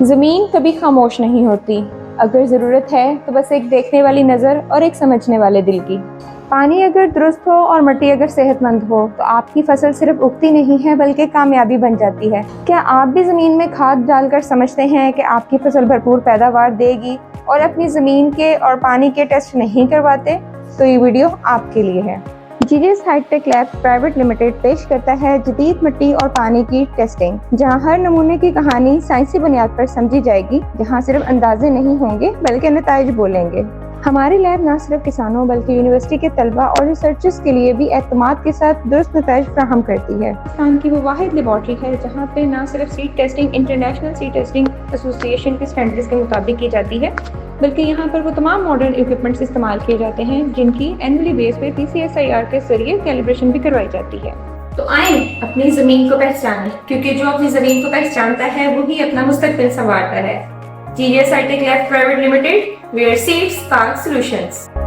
زمین کبھی خاموش نہیں ہوتی، اگر ضرورت ہے تو بس ایک دیکھنے والی نظر اور ایک سمجھنے والے دل کی۔ پانی اگر درست ہو اور مٹی اگر صحت مند ہو تو آپ کی فصل صرف اگتی نہیں ہے بلکہ کامیابی بن جاتی ہے۔ کیا آپ بھی زمین میں کھاد ڈال کر سمجھتے ہیں کہ آپ کی فصل بھرپور پیداوار دے گی اور اپنی زمین کے اور پانی کے ٹیسٹ نہیں کرواتے؟ تو یہ ویڈیو آپ کے لیے ہے۔ GGS high tech lab private limited پیش کرتا ہے جدید مٹی اور پانی کی ٹیسٹنگ، جہاں ہر نمونے کی کہانی سائنسی بنیاد پر سمجھی جائے گی، جہاں صرف اندازے نہیں ہوں گے بلکہ نتائج بولیں گے۔ ہماری لیب نہ صرف کسانوں بلکہ یونیورسٹی کے طلبہ اور ریسرچرز کے لیے بھی اعتماد کے ساتھ درست نتائج فراہم کرتی ہے۔ پاکستان کی وہ واحد لیبارٹری ہے جہاں پہ نہ صرف seed testing international seed testing association کے اسٹینڈرڈز کے مطابق کی جاتی ہے، بلکہ یہاں پر وہ تمام ماڈرن اکوپمنٹس استعمال کیے جاتے ہیں جن کی اینولی بیس پہ PCSIR کے ذریعے کیلیبریشن بھی کروائی جاتی ہے۔ تو آئیں اپنی زمین کو پہچانیں، کیونکہ جو اپنی زمین کو پہچانتا ہے وہی اپنا مستقبل سنوارتا ہے۔ GGS high tech lab private limited, where seeds spark solutions.